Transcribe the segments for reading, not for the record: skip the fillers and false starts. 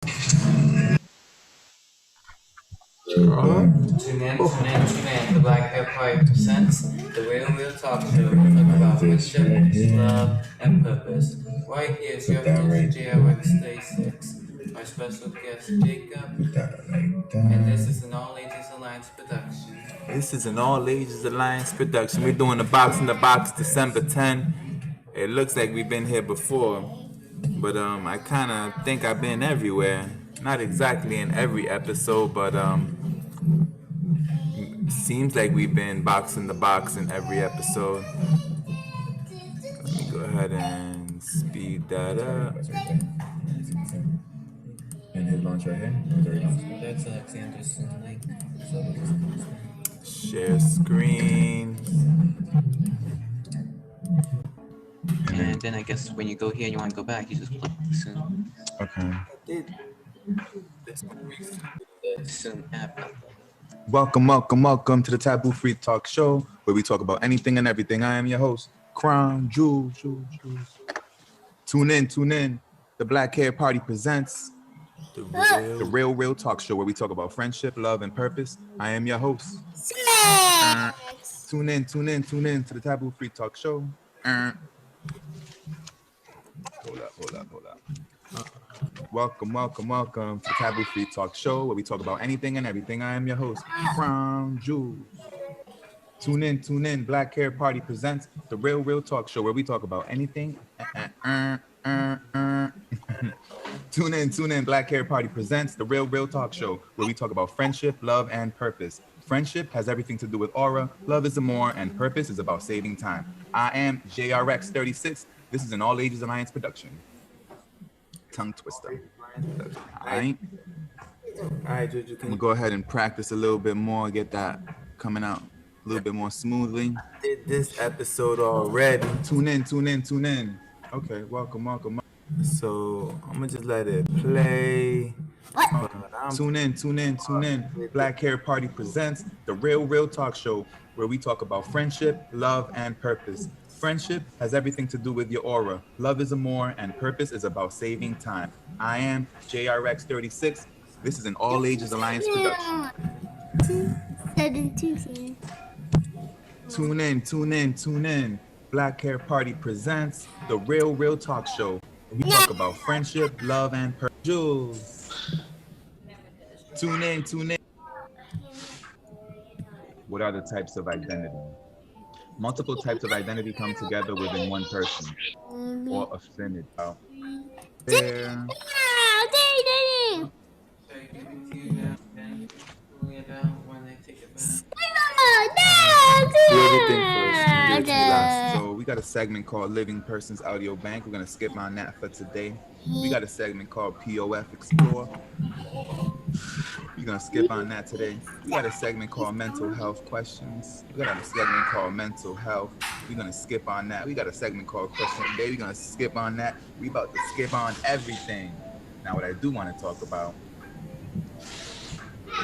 Tune in. The Black Hair Party presents the Real Talk Show. We talk about friendship, love, and purpose. Right here is your host, JRX36, our special guest, Jacob, and this is an All Ages Alliance production. This is an All Ages Alliance production. We're doing the Box in the Box December 10. It looks like we've been here before, but I kind of think I've been everywhere. Not exactly in every episode, but seems like we've been Box in the Box in every episode. Let me go ahead and speed that up. And his launch right here. That's Alexander's link. Share screen. And then I guess when you go here and you want to go back, you just click soon. Okay. Soon app. Welcome to the Taboo Free Talk Show, where we talk about anything and everything. I am your host, Crown Jules. Tune in. The Black Hair Party presents the Real Talk Show, where we talk about friendship, love, and purpose. I am your host. Tune in to the Taboo Free Talk Show. Hold up. Welcome to Taboo Free Talk Show, where we talk about anything and everything. I am your host, Crown Jules. Tune in. Black Hair Party presents the Real Talk Show, where we talk about anything. Tune in. Black Hair Party presents the Real Talk Show, where we talk about friendship, love, and purpose. Friendship has everything to do with aura, love is the more, and purpose is about saving time. I am JRX36. This is an All Ages Alliance production. Tongue twister. All right, Juju, I'm gonna go ahead and practice a little bit more, get that coming out a little bit more smoothly. did this episode already. Tune in. Okay, welcome. So I'm gonna just let it play. Tune in. Black Hair Party presents the Real Talk Show, where we talk about friendship, love, and purpose. Friendship has everything to do with your aura. Love is a more, and purpose is about saving time. I am JRX36. This is an All Ages Alliance production. Tune in. Black Hair Party presents the Real Talk Show. We talk about friendship, love, and purpose. Jules. Tune in. What are the types of identity? Multiple types of identity come together within one person or affinity. There. So we got a segment called Living Persons Audio Bank. We're gonna skip on that for today. We got a segment called POF Explore. We're gonna skip on that today. We got a segment called Mental Health Questions. We got a segment called Mental Health. We're gonna skip on that. We got a segment called Question of the Day. We're gonna skip on that. We about to skip on everything. Now what I do want to talk about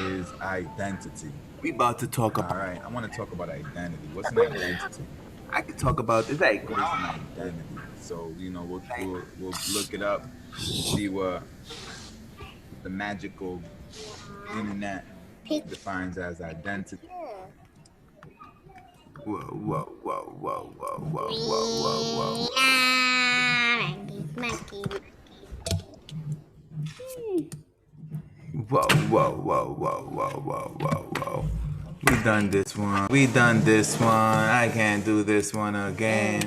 is identity. We about to talk All about. right, I want to talk about identity. What's an identity? I could talk about this. Like, What is an identity? So we'll look it up, see what the magical internet defines as identity. whoa. We done this one. I can't do this one again.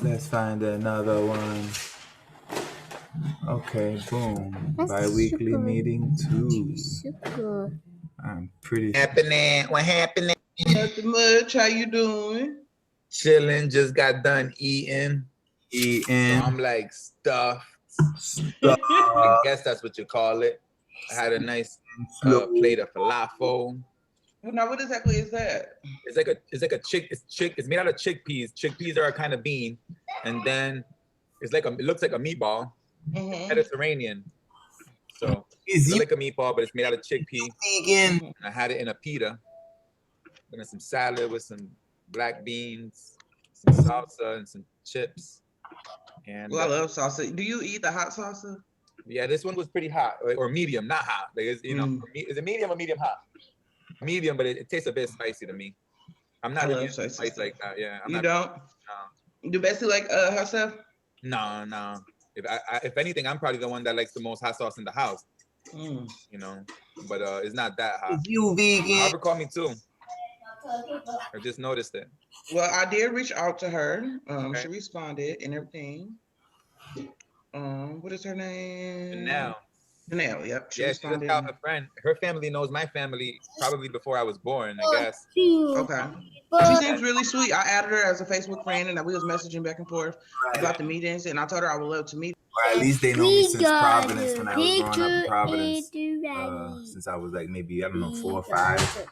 Let's find another one. Okay, boom. Bi-weekly meeting 2. I'm pretty What happening? Nothing much. How you doing? Chilling. Just got done eating. So I'm like stuffed. I guess that's what you call it. I had a nice plate of falafel. Well, now, what exactly is that? It's like it's made out of chickpeas. Chickpeas are a kind of bean, and then it looks like a meatball, Mediterranean. So it's like a meatball, but it's made out of chickpea. And I had it in a pita, and then some salad with some black beans, some salsa, and some chips. And Well, I love salsa. Do you eat the hot salsa? Yeah, this one was pretty hot, or medium, not hot. Like it's, you know, is it medium or medium hot? Medium, but it tastes a bit spicy to me. I'm not I really love into spicy spice stuff. like that. Yeah, I'm You not. don't? Do Bessie like hot stuff? No. If anything, I'm probably the one that likes the most hot sauce in the house. Mm. You know, but it's not that hot. Is you vegan? Harper called me too. I just noticed it. Well, I did reach out to her. Okay. She responded and everything. What is her name? Janelle, yep. She responded. Just a friend. Her family knows my family probably before I was born, I guess. Okay. She seems really sweet. I added her as a Facebook friend, and we was messaging back and forth about the meetings, and I told her I would love to meet. Or at least they know me since Providence, when I was growing up in Providence. Since I was like maybe, I don't know, 4 or 5.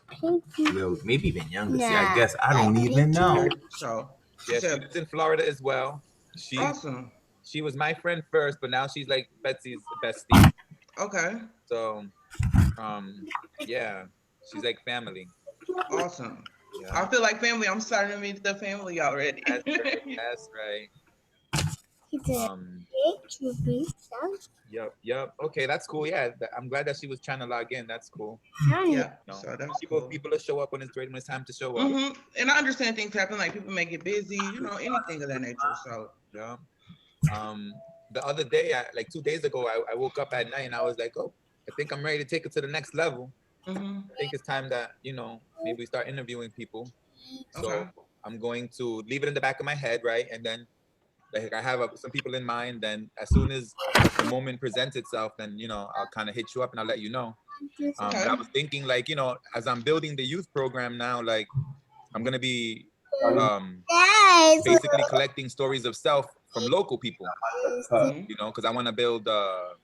Maybe even younger. See, I guess I don't even know. So yeah, she lives in Florida as well. Awesome. She was my friend first, but now she's like Betsy's bestie. Okay. So, yeah, she's like family. Awesome. Yeah. I feel like family. I'm starting to meet the family already. That's right. That's right. Yep. Okay, that's cool. Yeah, I'm glad that she was trying to log in. That's cool. Yeah. No. So that's people. cool. People will show up when it's ready, when it's time to show up. Mm-hmm. And I understand things happen. Like people may get busy. You know, anything of that nature. So yeah. The other day, like 2 days ago, I woke up at night and I was like, oh, I think I'm ready to take it to the next level. Mm-hmm. I think it's time that, you know, maybe we start interviewing people. So I'm going to leave it in the back of my head, right? And then like I have some people in mind. Then as soon as the moment presents itself, then, you know, I'll kind of hit you up and I'll let you know. But I was thinking, like, you know, as I'm building the youth program now, like I'm going to be basically collecting stories of self from local people, you know, because I want to build a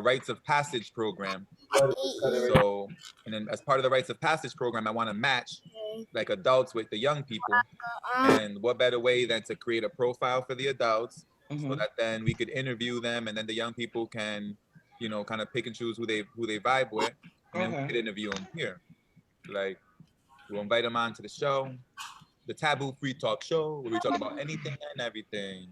rites of passage program. So, and then as part of the rites of passage program, I want to match like adults with the young people. And what better way than to create a profile for the adults so that then we could interview them, and then the young people can, you know, kind of pick and choose who they vibe with, and then we could interview them here. Like we'll invite them on to the show. The Taboo Free Talk Show, where we talk about anything and everything.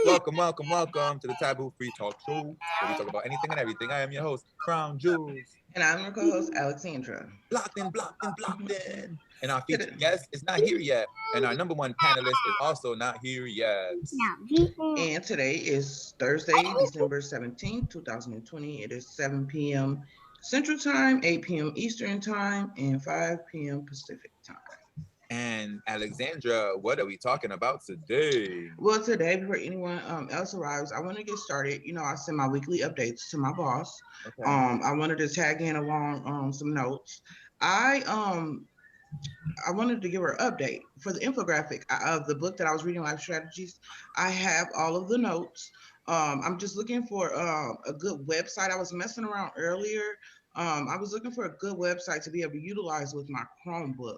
Welcome to the Taboo Free Talk Show, where we talk about anything and everything. I am your host, Crown Jules. And I'm your co-host, Alexandra. Blocked in. And our featured guest is not here yet. And our number one panelist is also not here yet. And today is Thursday, December 17th, 2020. It is 7 p.m. Central Time, 8 p.m. Eastern Time, and 5 p.m. Pacific Time. And Alexandra, what are we talking about today? Well, today, before anyone else arrives, I want to get started. You know, I send my weekly updates to my boss. Okay. I wanted to tag in along some notes. I wanted to give her an update for the infographic of the book that I was reading, Life Strategies. I have all of the notes. I'm just looking for a good website. I was messing around earlier. I was looking for a good website to be able to utilize with my Chromebook.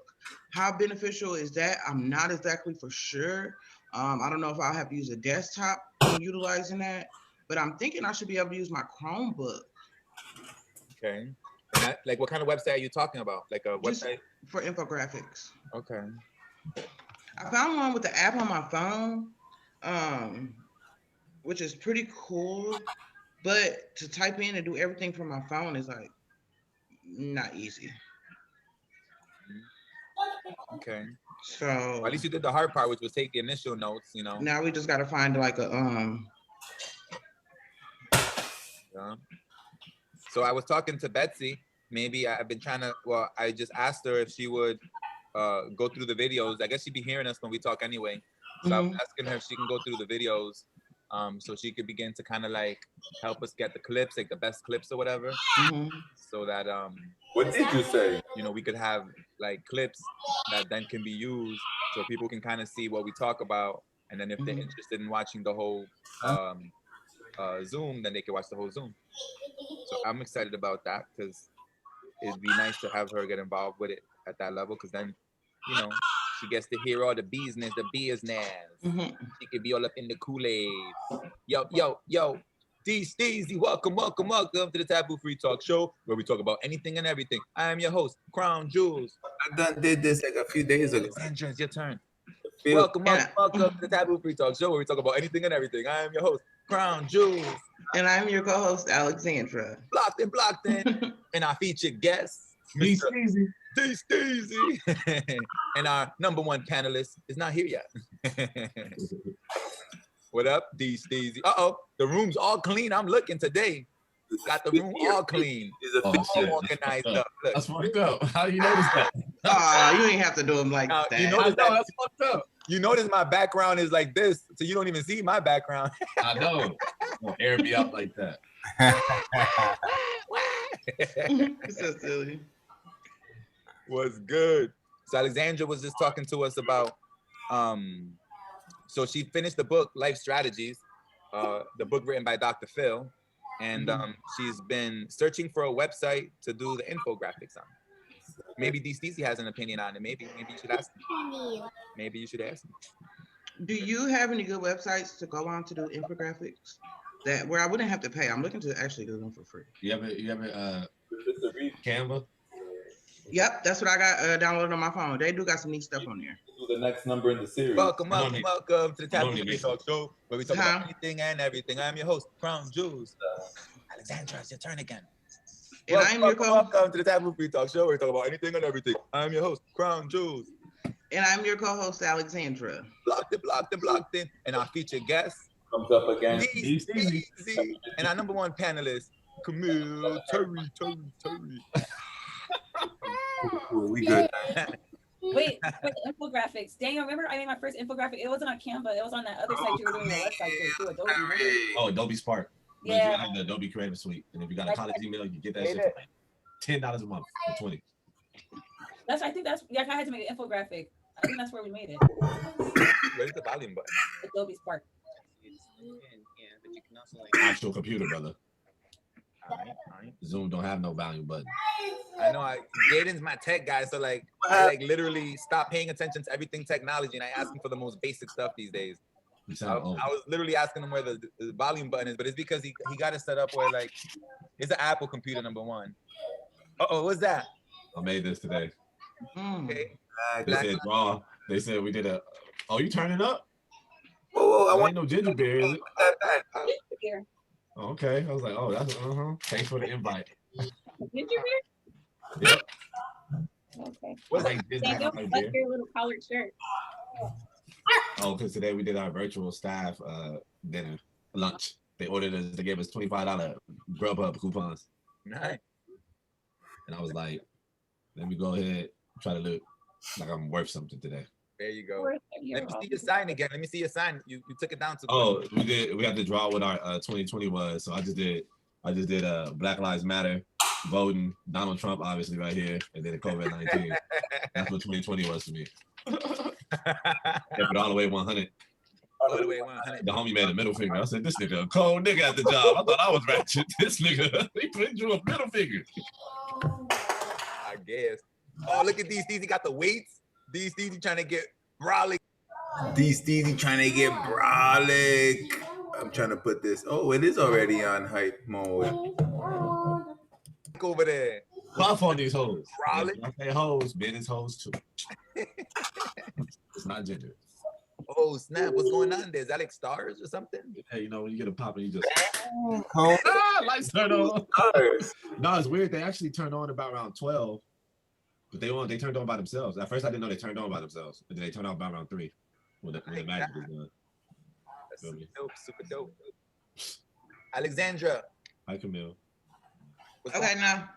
How beneficial is that? I'm not exactly for sure. I don't know if I'll have to use a desktop when utilizing that, but I'm thinking I should be able to use my Chromebook. Okay. And that, like, what kind of website are you talking about? Like a website? For infographics. Okay. I found one with the app on my phone, which is pretty cool, but to type in and do everything from my phone is like not easy. Okay. So well, at least you did the hard part, which was take the initial notes, you know. Now we just got to find like a Yeah. So I was talking to Betsy. Maybe I've been trying to. Well, I just asked her if she would go through the videos. I guess she'd be hearing us when we talk anyway. So I was asking her if she can go through the videos, so she could begin to kind of like help us get the clips, like the best clips or whatever, so that What did you say? You know, we could have like clips that then can be used, so people can kind of see what we talk about, and then if they're interested in watching the whole Zoom, then they can watch the whole Zoom. So I'm excited about that because it'd be nice to have her get involved with it at that level, because then, you know, she gets to hear all the business. She could be all up in the Kool-Aid. Yo, D Steezy, welcome to the Taboo Free Talk Show, where we talk about anything and everything. I am your host, Crown Jules. I done did this like a few days ago. Sandra, it's your turn. Welcome to the Taboo Free Talk Show, where we talk about anything and everything. I am your host, Crown Jewels. And I'm your co-host, Alexandra. Blocked in. And our featured guest, D Mr. Steezy. D Steezy. And our number one panelist is not here yet. What up, D Steezy? Uh-oh, the room's all clean. I'm looking today. Got the room all clean. Oh, All shit. organized up. Look. That's fucked up. How do you notice that? You ain't have to do them like Now, that. you I notice know, that that's fucked up. you notice my background is like this, so you don't even see my background. I know. Don't air me out like that. It's so silly. Was good. So Alexandra was just talking to us about so she finished the book Life Strategies, the book written by Dr. Phil, and she's been searching for a website to do the infographics on. Maybe D Steezy has an opinion on it. Maybe you should ask him. Maybe you should ask him. Do you have any good websites to go on to do infographics that where I wouldn't have to pay? I'm looking to actually do them for free. You ever Canva? Yep, that's what I got downloaded on my phone. They do got some neat stuff on there. The next number in the series. Welcome don't need- to the Taboo don't need Free it. Talk Show, where we talk Huh? about anything and everything. I'm your host, Crown Jewels. Alexandra, it's your turn again. And I'm your welcome to the Taboo Free Talk Show, where we talk about anything and everything. I'm your host, Crown Jewels. And I'm your co-host, Alexandra. Blocked in. And our featured guest, Comes up again. D Steezy. And our number one panelist, Camille Terry. We good. Wait, infographics. Daniel, remember I made my first infographic? It wasn't on Canva. It was on that other site you were doing your website through Adobe. Remember? Oh, Adobe Spark. But Yeah. You have the Adobe Creative Suite. And if you got a college email, you can get that shit for like $10 a month or 20. I think that's I had to make an infographic. I think that's where we made it. Where's the volume button? Adobe Spark. But you can also Actual computer, brother. All right. Zoom don't have no volume button. I know. Jaden's my tech guy, so I literally stop paying attention to everything technology, and I ask him for the most basic stuff these days. You I, sound old. I was literally asking him where the volume button is, but it's because he got it set up where it's an Apple computer, number one. Uh-oh, what's that? I made this today. Okay. They said draw. They said we did a. Oh, you turning up? Whoa, I ain't no ginger beer, is it? Here. Oh, okay. I was like, oh, that's Thanks for the invite. Did you hear? Yep. Okay. What's like this? Daniel, Like like beer? your little collared shirt. Oh, because today we did our virtual staff dinner lunch. They ordered us. They gave us $25 Grubhub coupons, Nice. and I was like, let me go ahead try to look like I'm worth something today. There you go. Where's Let me see your sign again. Let me see your sign. You took it down to. Oh, we did. We had to draw what our 2020 was. So I just did Black Lives Matter, voting, Donald Trump obviously right here, and then COVID-19. That's what 2020 was for me. Kept it all the way 100. All the way 100. The homie made a middle finger. I said, this nigga a cold nigga at the job. I thought I was ratchet. This nigga, he put you a middle finger. I guess. Oh, look at these. He got the weights. These trying to get brolic. D Steezy trying to get brolic. I'm trying to put this. Oh, it is already on hype mode. over there. Puff on these hoes. Brolic. When I say hoes, men is hoes too. It's not gender. Oh snap! What's going on there? Is that like stars or something? Hey, you know when you get a pop and you just Oh, lights turn on. stars. No, it's weird. They actually turned on about around 12, but they turned on by themselves. At first, I didn't know they turned on by themselves, but then they turned on by around 3 when the magic was done. That's super dope. Super dope. Alexandra. Hi, Camille. what's Okay, going now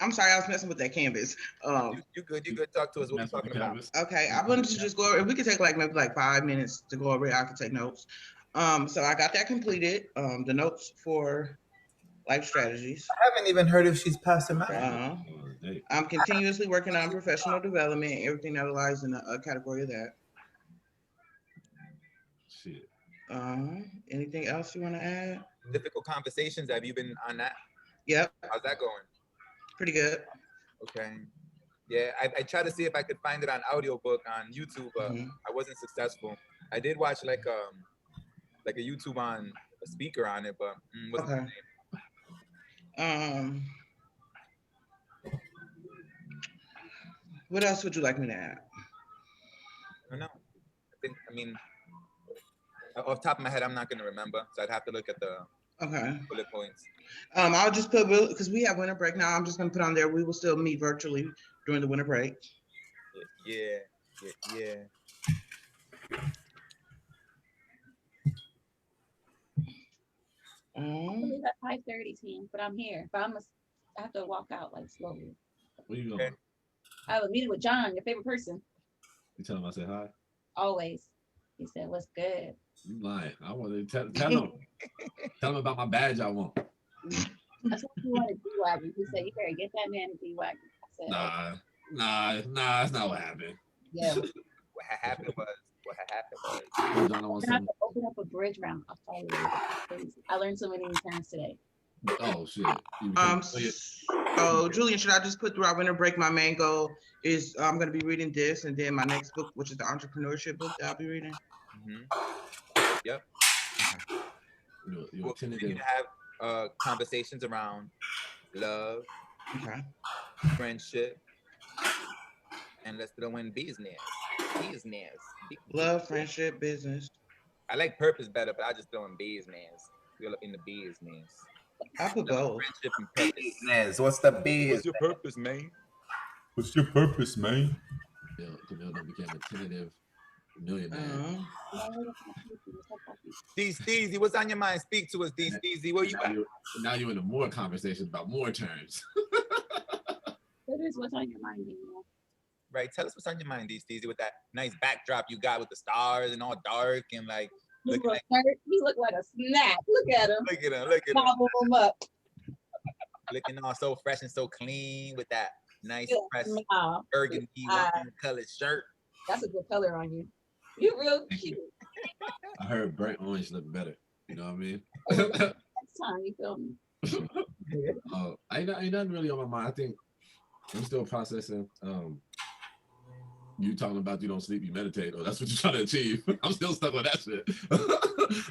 I'm sorry, I was messing with that canvas. on? You good? You good? Talk to us. What we Mess with the talking about? canvas. Okay, I wanted to just go over. If we could take maybe 5 minutes to go over it, I could take notes. So I got that completed. The notes for life strategies. I haven't even heard if she's passed them out. Uh, Oh, hey. I'm continuously working on professional development. Everything that lies in the category of that. Shit. Anything else you want to add? Difficult conversations. Have you been on that? Yep, How's that going? pretty good. Okay. Yeah, I tried to see if I could find it on audiobook on YouTube, but Mhm. I wasn't successful. I did watch like a YouTube on a speaker on it, but wasn't Okay. the name. What else would you like me to add? I don't know. Off the top of my head, I'm not gonna remember, so I'd have to look at the Okay. bullet points. I'll just put, because we have winter break now, I'm just gonna put on there, we will still meet virtually during the winter break. Yeah. I leave at 5:30, team, but I'm here. But I have to walk out like slowly. Where you going? Okay. I have a meeting with John, your favorite person. You tell him I said hi? Always. He said, "What's good?" You lying. I want to tell him. Tell him about my badge I want. That's what you want a D-Wagon. He said, "You better get that man a D-Wagon." I said, Nah, that's not what happened. "Yeah." What had happened was. John, I want I'm gonna have something. to open up a bridge round. I'll tell you. I learned so many new terms today. Oh shit. So Julian, should I just put through our winter break? My main goal is I'm going to be reading this, and then my next book, which is the entrepreneurship book that I'll be reading. Yep. You're continue to have conversations around love, friendship, and let's throw in business. Love, friendship, business. I like purpose better, but I just throw in business. We're in the business. I put both. Friendship and purpose. Business. What's the biz? What's your purpose, man? What's your purpose, man? Camille became a tentative millionaire. D Steezy, what's on your mind? Speak to us, D Steezy. Where you at? Now you're into more conversations about more terms. What is what's on your mind, Daniel? Right, tell us what's on your mind, D Steezy, with that nice backdrop you got with the stars and all dark and like. He look like a snack. Look at him. Look at him. Gobble him up. Looking all so fresh and so clean with that nice fresh Smile. burgundy wine colored shirt. That's a good color on you. You real cute. I heard burnt orange look better. You know what I mean? Next time, you feel me? Ain't nothing really on my mind. I think I'm still processing. You talking about you don't sleep, you meditate. Oh, that's what you're trying to achieve. I'm still stuck on that shit.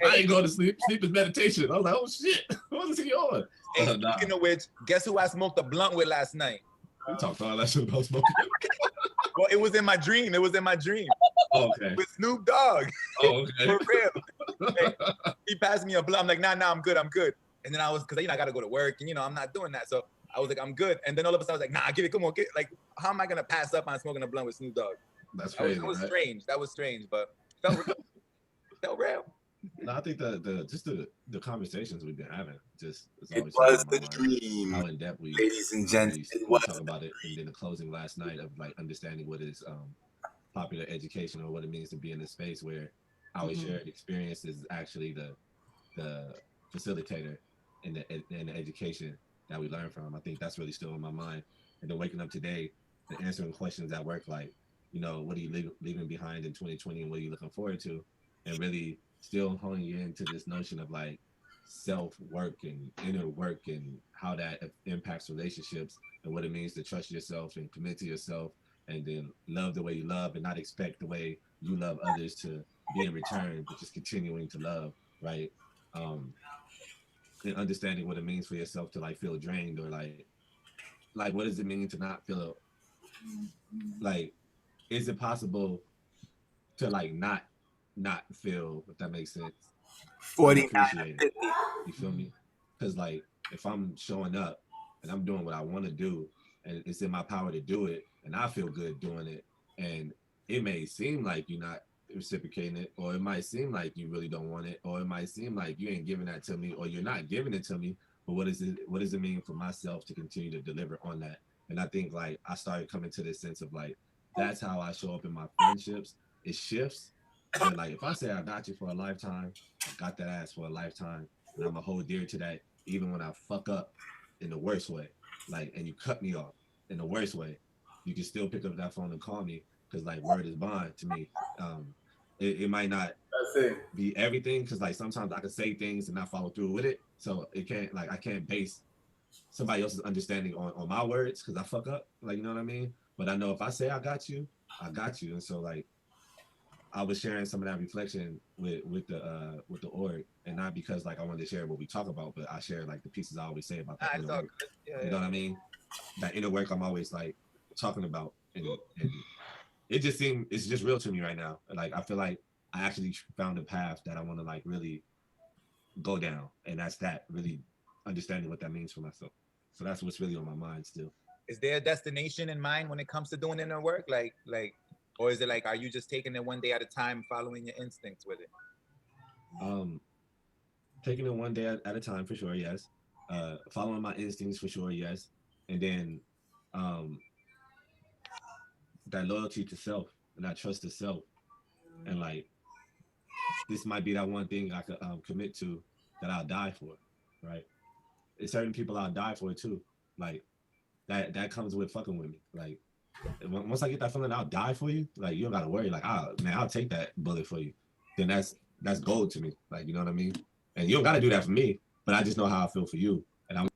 I ain't going to sleep. Sleep is meditation. I was like, oh shit, what is he on? Hey, speaking of which, guess who I smoked a blunt with last night? We talked all that shit about smoking. Well, it was in my dream. Oh, okay. With Snoop Dogg. Oh, okay. For real. Hey, he passed me a blunt. I'm like, nah, I'm good. And then I was, because I got to go to work, and I'm not doing that. So I was like, I'm good. And then all of a sudden I was like, nah, give it, come on, like, how am I gonna pass up on smoking a blunt with Snoop Dogg? That's crazy. That was strange. That was strange, but felt real. Felt real. No, I think the conversations we've been having just it was the dream. How in depth we, ladies and gents, we talk about it, and then the closing last night of like understanding what is popular education or what it means to be in a space where our shared experience is actually the facilitator in the education that we learn from. I think that's really still in my mind. And then waking up today and answering questions at work like, what are you leaving behind in 2020 and what are you looking forward to? And really still honing into this notion of like self-work and inner work and how that impacts relationships and what it means to trust yourself and commit to yourself and then love the way you love and not expect the way you love others to be in return, but just continuing to love, right? And understanding what it means for yourself to like feel drained or like what does it mean to not feel like, is it possible to like not feel, if that makes sense? 49. You feel me? Because like if I'm showing up and I'm doing what I want to do and it's in my power to do it and I feel good doing it, and it may seem like you're not reciprocating it, or it might seem like you really don't want it, or it might seem like you ain't giving that to me, or you're not giving it to me, but what does it mean for myself to continue to deliver on that? And I think like I started coming to this sense of like that's how I show up in my friendships. It shifts, but like if I say I got you for a lifetime, I got that ass for a lifetime, and I'm gonna hold dear to that even when I fuck up in the worst way, like, and you cut me off in the worst way, you can still pick up that phone and call me, because like word is bond to me. It might not be everything, because like sometimes I can say things and not follow through with it, so it can't, like I can't base somebody else's understanding on my words because I fuck up, like, you know what I mean? But I know if I say I got you, and so like I was sharing some of that reflection with the org, and not because like I wanted to share what we talk about, but I share like the pieces I always say about that inner work. You know what I mean? That inner work I'm always like talking about, and it's just real to me right now. Like I feel like I actually found a path that I want to like really go down, and that's that really understanding what that means for myself. So that's what's really on my mind still. Is there a destination in mind when it comes to doing inner work? Or is it like, are you just taking it one day at a time, following your instincts with it? Taking it one day at a time for sure, yes. Following my instincts for sure, yes. And then that loyalty to self and that trust to self, and like this might be that one thing I could commit to that I'll die for, right? There's certain people I'll die for too. Like that comes with fucking with me. Like once I get that feeling I'll die for you, like you don't gotta worry. Like I'll take that bullet for you. Then that's gold to me. Like you know what I mean? And you don't gotta do that for me, but I just know how I feel for you. And I'm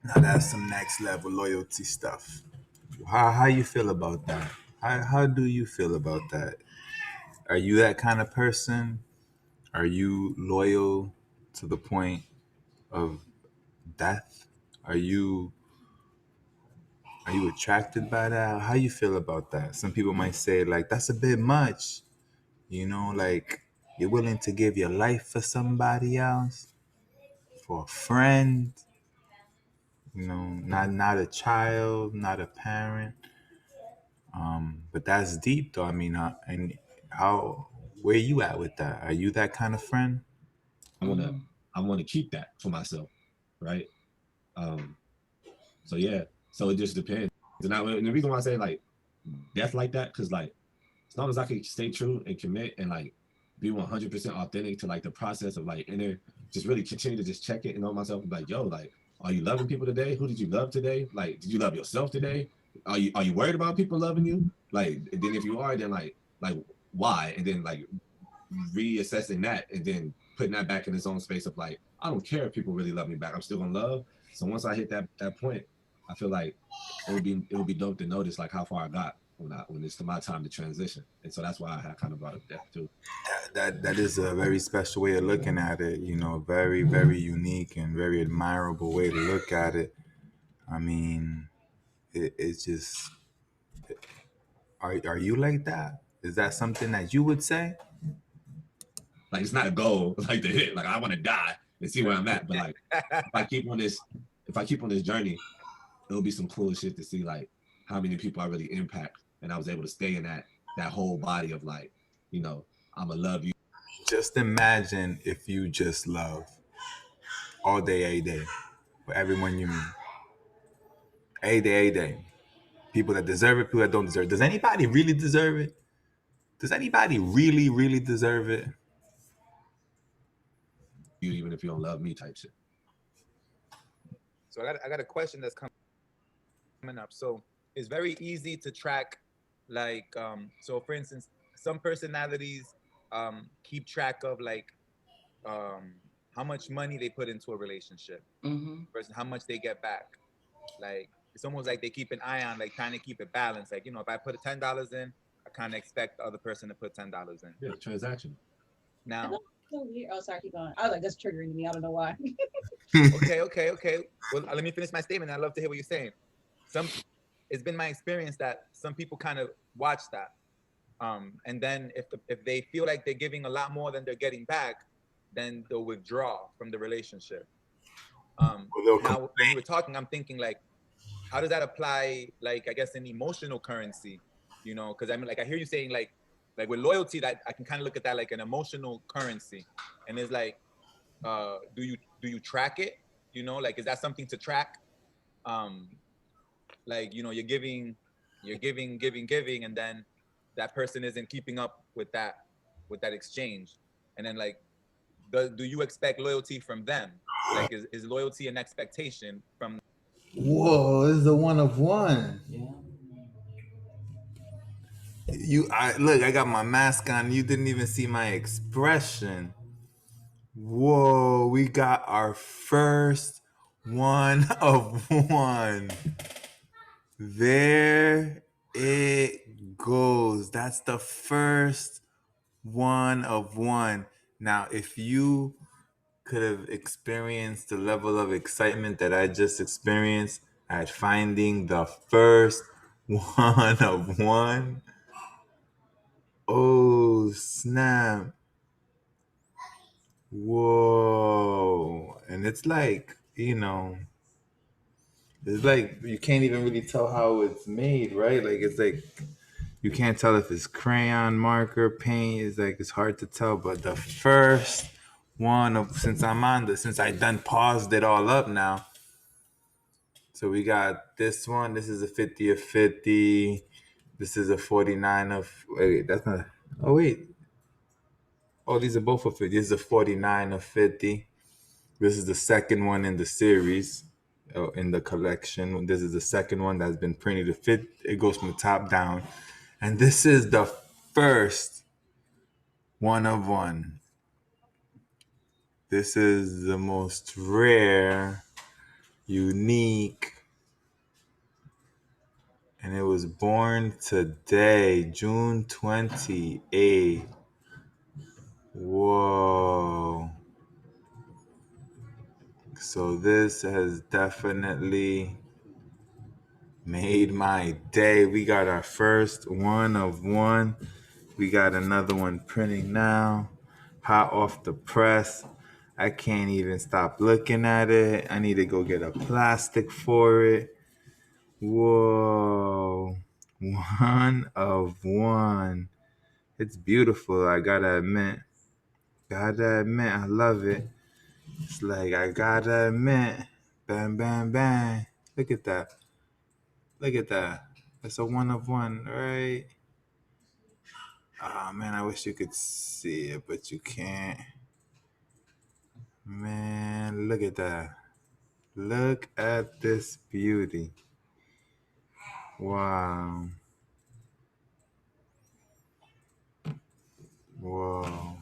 Now that's some next level loyalty stuff. How you feel about that? How do you feel about that? Are you that kind of person? Are you loyal to the point of death? Are you attracted by that? How you feel about that? Some people might say like that's a bit much. Like you're willing to give your life for somebody else, for a friend. Not a child, not a parent. But that's deep, though. I mean, and where you at with that? Are you that kind of friend? I wanna keep that for myself, right? So yeah, so it just depends. And the reason why I say like death like that, because like as long as I can stay true and commit and like be 100% authentic to like the process of like just really continue to just check it and know myself and be like, yo, like, are you loving people today? Who did you love today? Like, did you love yourself today? Are you worried about people loving you? Like, and then if you are, then like why? And then like reassessing that and then putting that back in its own space of like, I don't care if people really love me back. I'm still gonna love. So once I hit that point, I feel like it would be dope to notice like how far I got when it's to my time to transition. And so that's why I kind of brought up death too. That is a very special way of looking at it. Very, very unique and very admirable way to look at it. I mean, it's just. Are you like that? Is that something that you would say? Like it's not a goal like to hit. Like I want to die and see where I'm at. But like if I keep on this journey, it'll be some cool shit to see like how many people I really impact. And I was able to stay in that whole body of like, I'ma love you. Just imagine if you just love all day, a day, for everyone you meet. A day. People that deserve it, people that don't deserve it. Does anybody really deserve it? Does anybody really, really deserve it? You even if you don't love me type shit. So I got a question that's coming up. So it's very easy to track, like, so for instance, some personalities keep track of like how much money they put into a relationship versus how much they get back. Like it's almost like they keep an eye on like trying to keep it balanced. Like, if I put $10 in, I kind of expect the other person to put $10 in. Yeah, transaction. Now. So weird. Oh, sorry, keep going. I was like, that's triggering me. I don't know why. Okay. Well, let me finish my statement. I'd love to hear what you're saying. It's been my experience that some people kind of watch that. And then if they feel like they're giving a lot more than they're getting back, then they'll withdraw from the relationship. Now, when you were talking, I'm thinking like, how does that apply? Like, I guess in emotional currency, because I mean, like, I hear you saying like with loyalty, that I can kind of look at that like an emotional currency, and it's like, do you track it? Like, is that something to track? Like, you're giving, and then that person isn't keeping up with that exchange, and then like, do you expect loyalty from them? Like, is loyalty an expectation from? Whoa, this is a one of one. Look, I got my mask on. You didn't even see my expression. Whoa, we got our first one of one. There it goes. That's the first one of one. Now, if you could have experienced the level of excitement that I just experienced at finding the first one of one, Oh, snap. Whoa. And it's like, it's like you can't even really tell how it's made, right? Like it's like you can't tell if it's crayon, marker, paint. It's like it's hard to tell. But the first one of since I done paused it all up now. So we got this one. This is a 50 of 50. This is a 49 of wait, that's not oh wait. Oh, these are both of 50. This is a 49 of 50. This is the second one in the series, in the collection. This is the second one that's been printed to fit. It goes from the top down. And this is the first one of one. This is the most rare, unique, and it was born today, June 28th. Whoa. So this has definitely made my day. We got our first one of one. We got another one printing now. Hot off the press. I can't even stop looking at it. I need to go get a plastic for it. Whoa. One of one. It's beautiful, I gotta admit. I love it. It's like, I gotta admit. Bam, bam, bam. Look at that. Look at that. It's a one of one, right? Oh man, I wish you could see it, but you can't. Man, look at that. Look at this beauty. Wow. Whoa.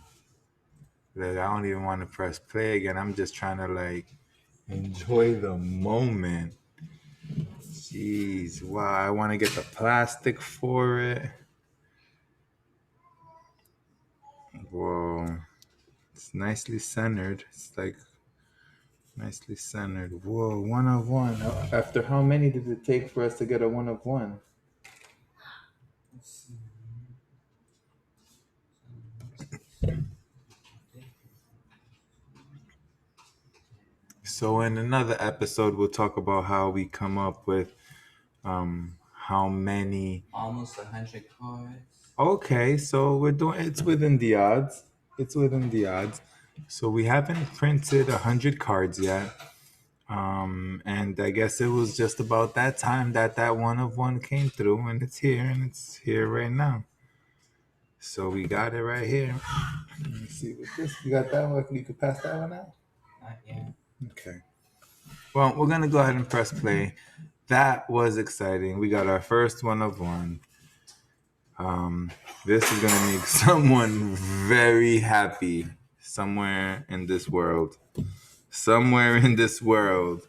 Like, I don't even want to press play again. I'm just trying to like enjoy the moment. Jeez, wow. I want to get the plastic for it. Whoa. It's nicely centered. It's like nicely centered. Whoa, one of one. After how many did it take for us to get a one of one? So in another episode, we'll talk about how we come up with how many. Almost 100 cards. Okay, so it's within the odds. It's within the odds. So we haven't printed 100 cards yet. And I guess it was just about that time that one of one came through, and it's here right now. So we got it right here. Let me see with this. You got that one? You could pass that one out? Not yet. Okay. Well, we're gonna go ahead and press play. That was exciting. We got our first one of one. This is gonna make someone very happy somewhere in this world. Somewhere in this world,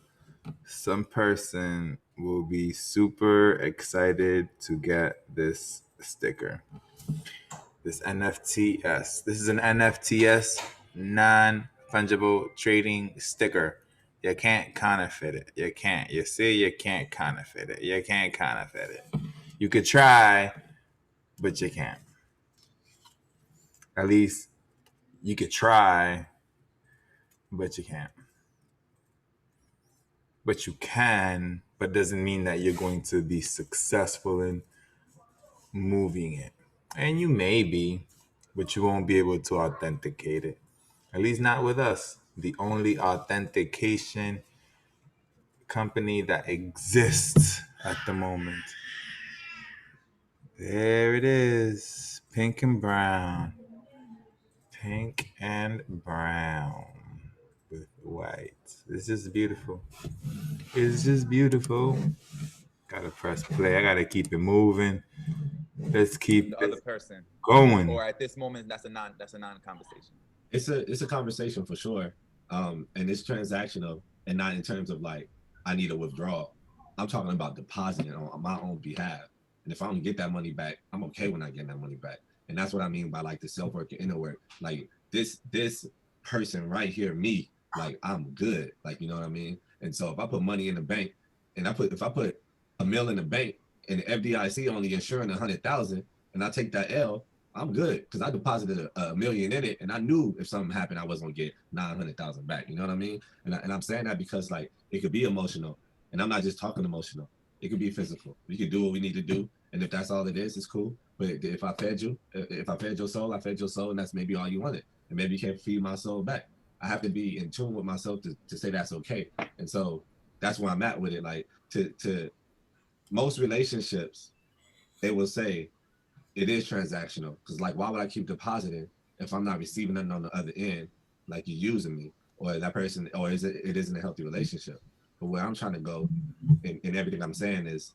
some person will be super excited to get this sticker. This NFTS. This is an NFTS, non-fungible trading sticker. You can't counterfeit it. You can't. You see, you can't counterfeit it. You can't counterfeit it. You could try, but you can't. At least you could try, but you can't. But you can, but doesn't mean that you're going to be successful in moving it. And you may be, but you won't be able to authenticate it. At least not with us. The only authentication company that exists at the moment. There it is. Pink and brown. Pink and brown with white. It's just beautiful. It's just beautiful. Gotta press play. I gotta keep it moving. Let's keep The other person. going. Or at this moment, that's a non conversation. It's a conversation for sure. And it's transactional and not in terms of like I need a withdrawal. I'm talking about depositing on my own behalf. And if I don't get that money back, I'm okay when I get that money back. And that's what I mean by like the self work and inner work. Like this person right here, me, like I'm good. Like, you know what I mean? And so if I put money in the bank and if I put $1 million in the bank and the FDIC only insuring 100,000 and I take that L, I'm good because I deposited a million in it, and I knew if something happened, I wasn't gonna get 900,000 back. You know what I mean? And I'm saying that because like it could be emotional, and I'm not just talking emotional. It could be physical. We could do what we need to do, and if that's all it is, it's cool. But if I fed you, if I fed your soul, I fed your soul, and that's maybe all you wanted, and maybe you can't feed my soul back. I have to be in tune with myself to say that's okay. And so that's where I'm at with it. Like to most relationships, they will say it is transactional because like why would I keep depositing if I'm not receiving nothing on the other end, like you're using me or that person, or it isn't a healthy relationship. But where I'm trying to go in everything I'm saying is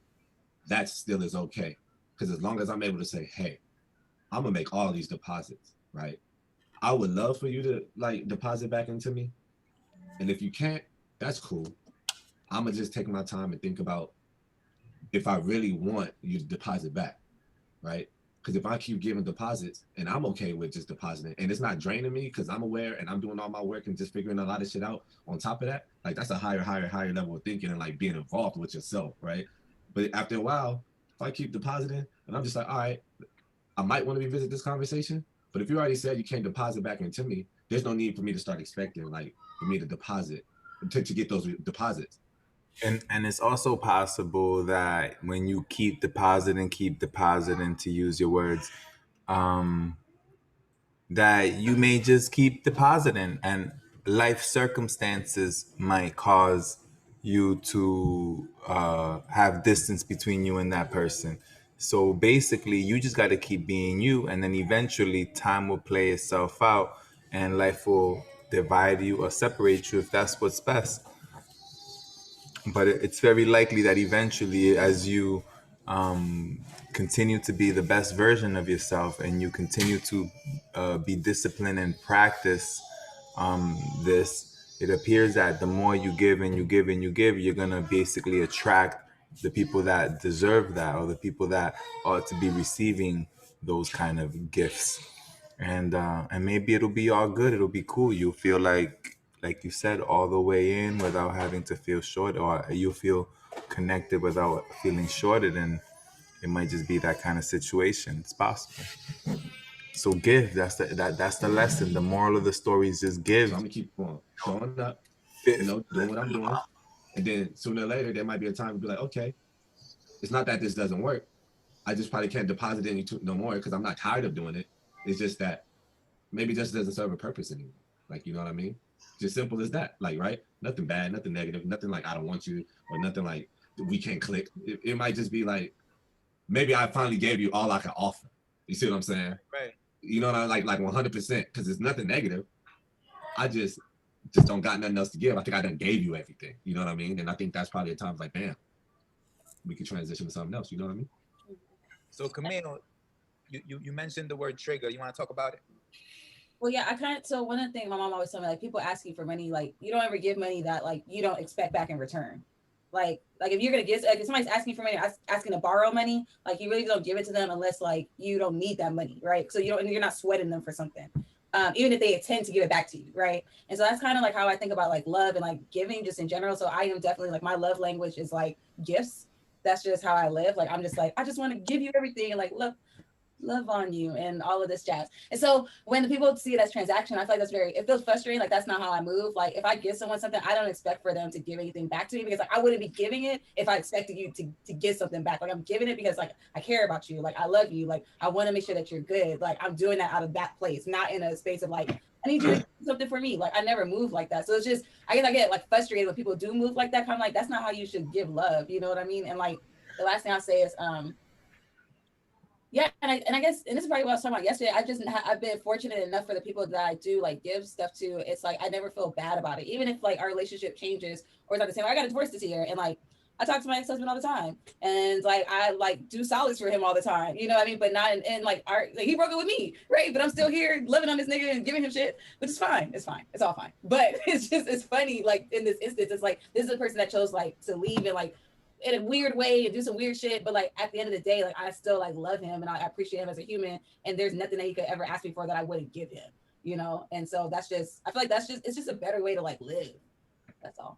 that still is okay, because as long as I'm able to say, hey, I'm gonna make all these deposits, right? I would love for you to like deposit back into me, and if you can't, that's cool. I'm gonna just take my time and think about if I really want you to deposit back, right? Because if I keep giving deposits and I'm okay with just depositing and it's not draining me because I'm aware and I'm doing all my work and just figuring a lot of shit out on top of that, like that's a higher level of thinking and like being involved with yourself, right? But after a while, if I keep depositing and I'm just like, all right, I might want to revisit this conversation, but if you already said you can't deposit back into me, there's no need for me to start expecting like for me to deposit to get those deposits. And it's also possible that when you keep depositing, to use your words, that you may just keep depositing and life circumstances might cause you to have distance between you and that person. So basically, you just got to keep being you, and then eventually time will play itself out and life will divide you or separate you if that's what's best. But it's very likely that eventually, as you continue to be the best version of yourself and you continue to be disciplined and practice this, it appears that the more you give and you give and you give, you're going to basically attract the people that deserve that, or the people that ought to be receiving those kind of gifts. And maybe it'll be all good, it'll be cool, you'll feel like you said, all the way in without having to feel short, or you feel connected without feeling shorted, and it might just be that kind of situation. It's possible. So give. That's the lesson. The moral of the story is just give. So I'm gonna keep going, showing up, doing what I'm doing, and then sooner or later there might be a time to be like, okay, it's not that this doesn't work. I just probably can't deposit any no more because I'm not tired of doing it. It's just that maybe it just doesn't serve a purpose anymore. Like, you know what I mean? Just simple as that. Like, right? Nothing bad, nothing negative, nothing like I don't want you, or nothing like we can't click. It might just be like, maybe I finally gave you all I can offer. You see what I'm saying? Right. You know what I like 100%, because it's nothing negative. I just don't got nothing else to give. I think I done gave you everything. You know what I mean? And I think that's probably a time like, bam, we can transition to something else. You know what I mean? So Camille, you mentioned the word trigger. You want to talk about it? Well, yeah, so one of the things my mom always told me, like, people asking for money, like, you don't ever give money that, like, you don't expect back in return. Like if you're going to give, like, if somebody's asking for money, asking to borrow money, like, you really don't give it to them unless, like, you don't need that money, right? So you're not sweating them for something, even if they intend to give it back to you, right? And so that's kind of like how I think about, like, love and, like, giving just in general. So I am definitely, like, my love language is, like, gifts. That's just how I live. Like, I'm just like, I just want to give you everything and, like, love on you and all of this jazz. And so when the people see it as transaction, I feel like it feels frustrating. Like, that's not how I move. Like, if I give someone something, I don't expect for them to give anything back to me, because, like, I wouldn't be giving it if I expected you to give something back. Like, I'm giving it because, like, I care about you. Like, I love you. Like, I want to make sure that you're good. Like, I'm doing that out of that place, not in a space of, like, I need you to do something for me. Like, I never move like that. So it's just, I guess I get, like, frustrated when people do move like that. Kind of like, that's not how you should give love. You know what I mean? And, like, the last thing I'll say is, yeah, and I guess, and this is probably what I was talking about yesterday. I've been fortunate enough for the people that I do, like, give stuff to. It's like I never feel bad about it, even if, like, our relationship changes or it's not the same. I got a divorce this year, and, like, I talk to my ex-husband all the time, and, like, I, like, do solids for him all the time. You know what I mean? But not in like, he broke it with me, right? But I'm still here living on this nigga and giving him shit, which is fine. It's fine. It's all fine. But it's funny. Like, in this instance, it's like this is a person that chose, like, to leave and, like, in a weird way and do some weird shit, but, like, at the end of the day, like, I still, like, love him and I appreciate him as a human, and there's nothing that he could ever ask me for that I wouldn't give him, you know? And so that's just, I feel like it's just a better way to, like, live. That's all.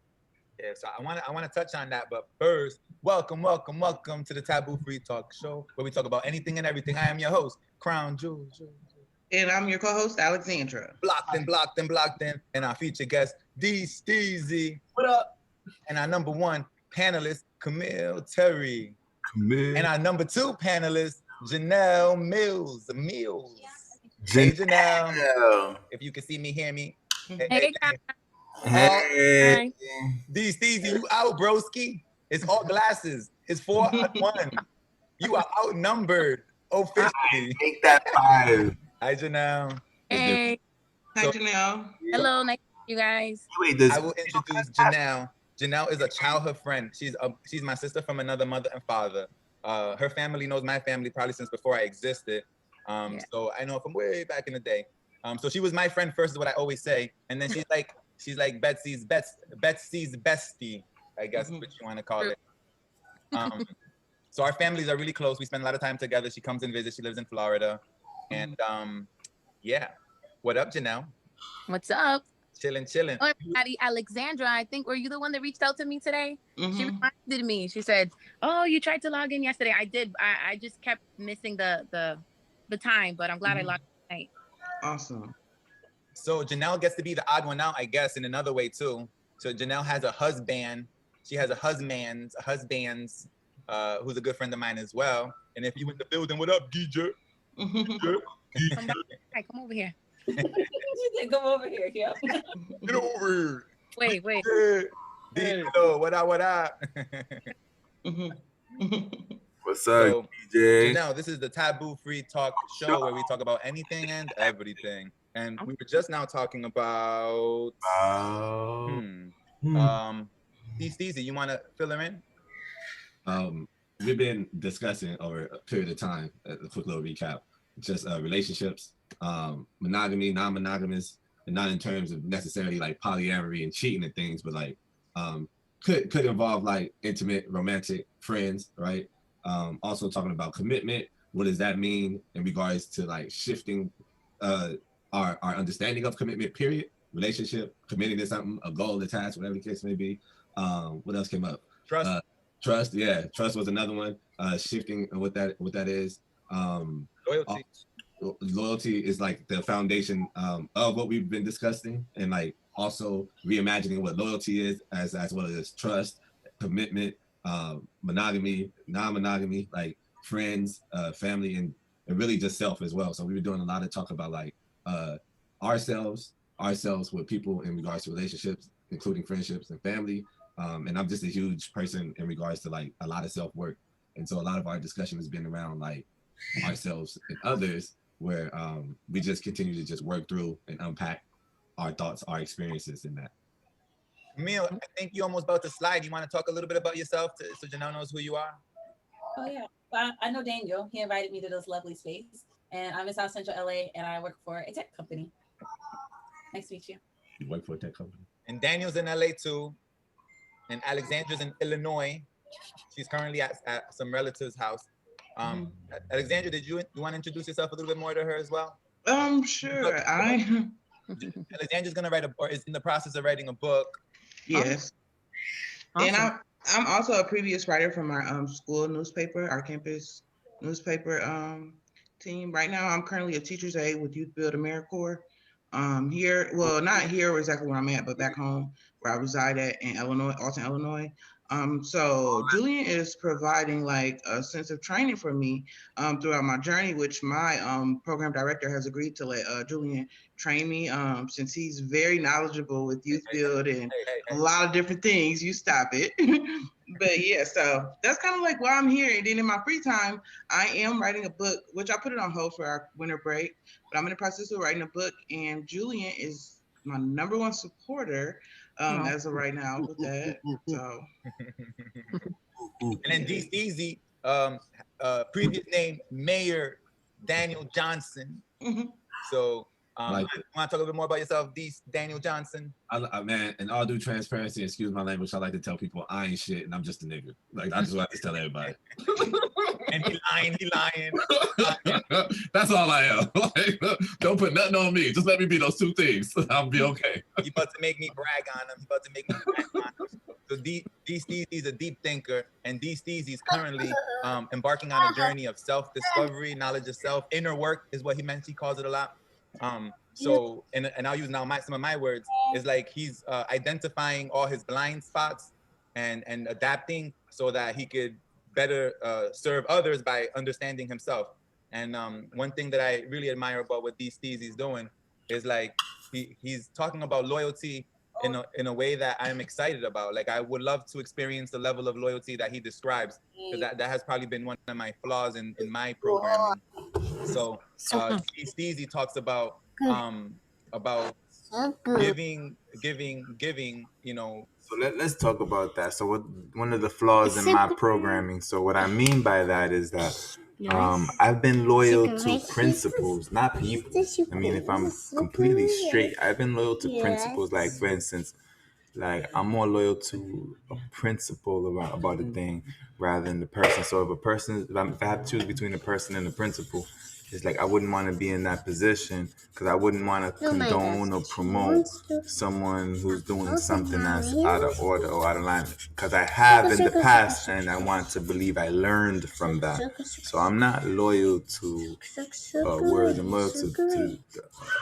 Yeah, so I want to touch on that, but first, welcome to the Taboo Free Talk Show, where we talk about anything and everything. I am your host, Crown Jewel. And I'm your co-host, Alexandra. Blocked in, and our featured guest, D Steezy. What up? And our number one panelist, Camille Terry. And our number two panelist, Janelle Mills. Hey, Janelle. If you can see me, hear me. Hey, guys. Hey. D Steezy, you out, broski. It's all glasses. It's 4-1. You are outnumbered officially. Make that 5. Hi, Janelle. Hey. Hi, So- Janelle. Hello, nice to meet you guys. Wait, this I will introduce Janelle. Janelle is a childhood friend. She's my sister from another mother and father. Her family knows my family probably since before I existed. Yeah. So I know her from way back in the day. So she was my friend first, is what I always say. And then she's like Betsy's bestie, I guess what you want to call it. So our families are really close. We spend a lot of time together. She comes and visits. She lives in Florida. And yeah. What up, Janelle? What's up? Chilling. Oh, everybody, Alexandra, I think, were you the one that reached out to me today? She Mhm. reminded me. She said, "Oh, you tried to log in yesterday." I did. I just kept missing the time, but I'm glad I logged in tonight. Awesome. So Janelle gets to be the odd one out, I guess, in another way too. So Janelle has a husband. She has a husband's, who's a good friend of mine as well. And if you in the building, what up, DJ? Come back. Hi, come over here. She said, come over here. Yep. Get over Wait. here. DJ, what up? What's So, up, DJ? Janelle, this is the Taboo Free Talk Show where we talk about anything and everything. And we were just now talking about Steezy, you want to fill her in? We've been discussing over a period of time, a quick little recap, just relationships, monogamy, non-monogamous, and not in terms of necessarily like polyamory and cheating and things, but like could involve like intimate, romantic friends, right? Also talking about commitment. What does that mean in regards to like shifting our understanding of commitment, period, relationship, committing to something, a goal, a task, whatever the case may be. What else came up? Trust. Trust, yeah. Trust was another one. Shifting what that is. Loyalty. Loyalty is like the foundation of what we've been discussing, and like also reimagining what loyalty is as well as trust, commitment, monogamy, non-monogamy, like friends, family, and really just self as well. So we were doing a lot of talk about like ourselves with people in regards to relationships, including friendships and family. And I'm just a huge person in regards to like a lot of self-work. And so a lot of our discussion has been around like ourselves and others, where we just continue to just work through and unpack our thoughts, our experiences in that. Camille, I think you're almost about to slide. You want to talk a little bit about yourself so Janelle knows who you are? Oh yeah. Well, I know Daniel. He invited me to this lovely space, and I'm in South Central LA, and I work for a tech company. Nice to meet you. You work for a tech company. And Daniel's in LA too. And Alexandra's in Illinois. She's currently at some relative's house. Alexandra, did you want to introduce yourself a little bit more to her as well? Sure. Alexandra's gonna write or is in the process of writing a book. Yes. Awesome. And I'm also a previous writer from our school newspaper, our campus newspaper team. Right now, I'm currently a teacher's aide with Youth Build AmeriCorps. Here, well, not here exactly where I'm at, but back home where I reside at in Illinois, Alton, Illinois. So Julian is providing like a sense of training for me throughout my journey, which my program director has agreed to let Julian train me since he's very knowledgeable with Youth Build and a lot of different things. You stop it. But yeah, so that's kind of like why I'm here. And then in my free time, I am writing a book, which I put it on hold for our winter break, but I'm in the process of writing a book, and Julian is my number one supporter as of right now with that. So. And then D Steezy, previous name Mayor Daniel Johnson. So Like you want to talk a little bit more about yourself, D Daniel Johnson? Man, in all due transparency, excuse my language, I like to tell people I ain't shit and I'm just a nigga. Like I just want to tell everybody. And he lying. That's all I am. Like, don't put nothing on me. Just let me be those two things. I'll be okay. You about to make me brag on him. So D Steezy is a deep thinker, and D Steezy is currently embarking on a journey of self-discovery, knowledge of self, inner work is what he meant. He calls it a lot. So and I'll use now some of my words is like he's identifying all his blind spots and adapting so that he could better serve others by understanding himself. And one thing that I really admire about what D Steezy's doing is like he's talking about loyalty in a way that I'm excited about. Like I would love to experience the level of loyalty that he describes, because that has probably been one of my flaws in my programming. So Steezy talks about giving, you know. So let's talk about that. So what one of the flaws in my programming. So what I mean by that is that I've been loyal to principles, not people. I mean, if I'm completely straight, I've been loyal to principles. Like for instance, like I'm more loyal to a principle about a thing rather than the person. So if I have to choose between the person and the principle, it's like I wouldn't want to be in that position because I wouldn't want to condone or promote someone who's doing something that's out of order or out of line. Because I have in the past, and I want to believe I learned from that. So I'm not loyal to words. I'm loyal to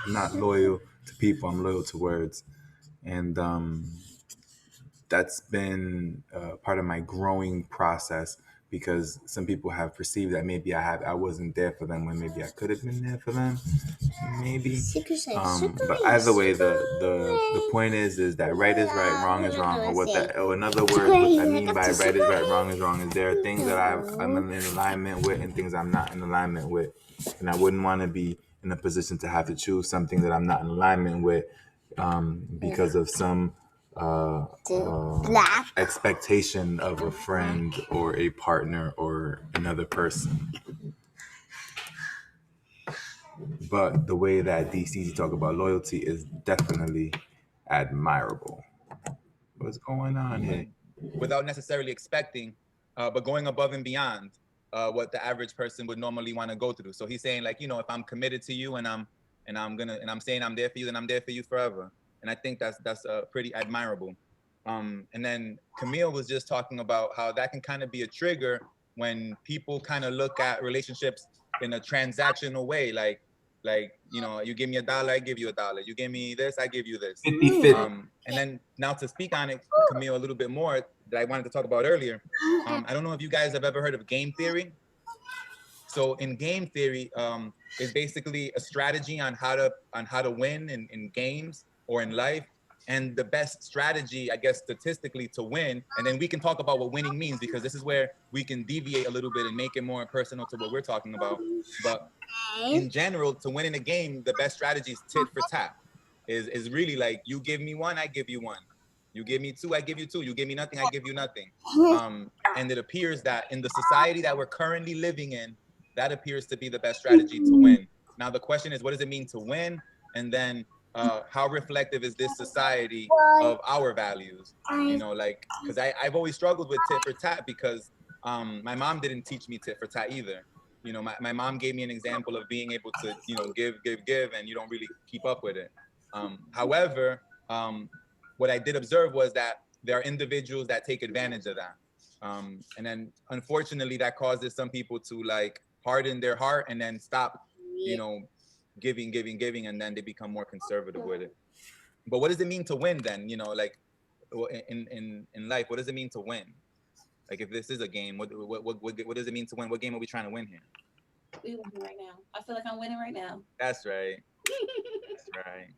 I'm not loyal to people. I'm loyal to words, and that's been part of my growing process. Because some people have perceived that maybe I wasn't there for them when maybe I could have been there for them, maybe. But either way, the point is that right is right, wrong is wrong, or in other words, what I mean by right is right, wrong is there are things that I'm in alignment with and things I'm not in alignment with, and I wouldn't want to be in a position to have to choose something that I'm not in alignment with because of some expectation of a friend or a partner or another person. But the way that DC's talk about loyalty is definitely admirable. What's going on here? Without necessarily expecting, but going above and beyond what the average person would normally want to go through. So he's saying like, you know, if I'm committed to you and I'm saying I'm there for you, then I'm there for you forever. And I think that's pretty admirable. And then Camille was just talking about how that can kind of be a trigger when people kind of look at relationships in a transactional way, like you know, you give me $1, I give you $1. You give me this, I give you this. And then now to speak on it, Camille, a little bit more that I wanted to talk about earlier. I don't know if you guys have ever heard of game theory. So in game theory, is basically a strategy on how to win in games or in life. And the best strategy, I guess, statistically to win, and then we can talk about what winning means, because this is where we can deviate a little bit and make it more personal to what we're talking about. But in general, to win in a game, the best strategy is tit for tat. Is really like, you give me one, I give you one. You give me two, I give you two. You give me nothing, I give you nothing. And it appears that in the society that we're currently living in, that appears to be the best strategy to win. Now, the question is, what does it mean to win? And then how reflective is this society of our values? You know, like, because I've always struggled with tit for tat because my mom didn't teach me tit for tat either. You know, my mom gave me an example of being able to, you know, give, and you don't really keep up with it. However, what I did observe was that there are individuals that take advantage of that. And then unfortunately that causes some people to like harden their heart and then stop, you know, giving, and then they become more conservative with it. But what does it mean to win then? You know, like in life, what does it mean to win? Like if this is a game, what does it mean to win? What game are we trying to win here? We winning right now. I feel like I'm winning right now. That's right. That's right.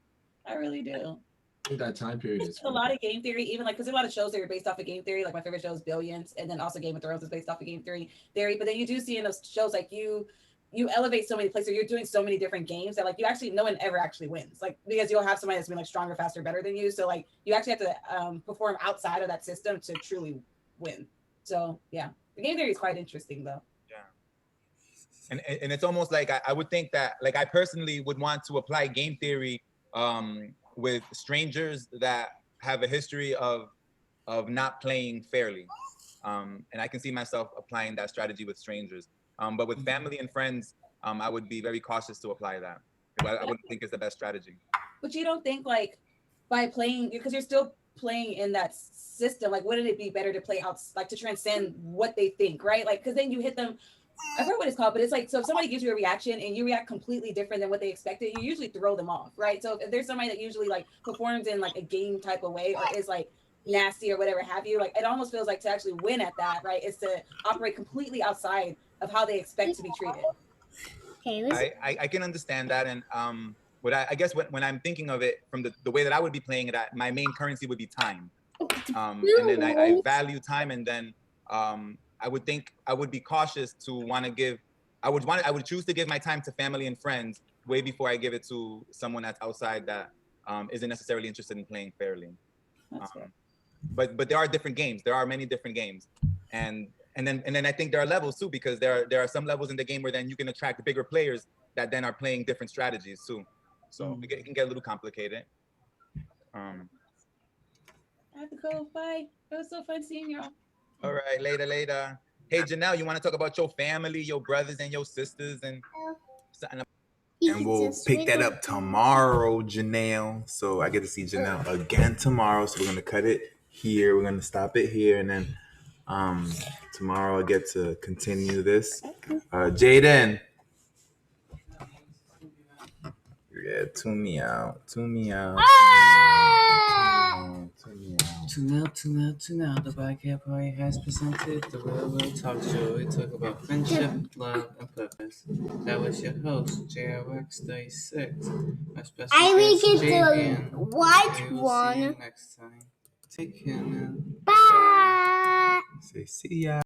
I really do. I think that time period is a lot of game theory, even like, because there's a lot of shows that are based off of game theory. Like my favorite show is Billions, and then also Game of Thrones is based off of game theory. But then you do see in those shows like you elevate so many places, you're doing so many different games that like you actually, no one ever actually wins, like because you'll have somebody that's been like stronger, faster, better than you. So like you actually have to perform outside of that system to truly win. So yeah, the game theory is quite interesting though. Yeah. And it's almost like I would think that like I personally would want to apply game theory with strangers that have a history of not playing fairly. And I can see myself applying that strategy with strangers. But with family and friends, I would be very cautious to apply that. I wouldn't think it's the best strategy. But you don't think like by playing, because you're still playing in that system, like wouldn't it be better to play out, like to transcend what they think, right? Like, because then you hit them. I forget what it's called, but it's like, so if somebody gives you a reaction and you react completely different than what they expected, you usually throw them off, right? So if there's somebody that usually like performs in like a game type of way or is like nasty or whatever have you, like it almost feels like to actually win at that, right, is to operate completely outside of how they expect to be treated. I can understand that, and what I guess when I'm thinking of it from the way that I would be playing it, my main currency would be time, and then I value time, and then I would think I would be cautious to want to give. I would choose to give my time to family and friends way before I give it to someone that's outside that isn't necessarily interested in playing fairly. But there are different games. There are many different games, and then I think there are levels too, because there are some levels in the game where then you can attract bigger players that then are playing different strategies too. So it can get a little complicated. I have to go. Bye. It was so fun seeing y'all. All right, later. Hey, Janelle, you want to talk about your family, your brothers and your sisters, and we'll pick that up tomorrow, Janelle. So I get to see Janelle again tomorrow. So we're gonna cut it here. We're gonna stop it here, and then tomorrow I get to continue this. Jaden. Yeah, tune me out. Tune out. The Black Party has presented the Real Talk Show. We talk about friendship, love, and purpose. That was your host, JRX36. My special guest, Jaden. We will see you next time. Take care now. Bye. Say see ya.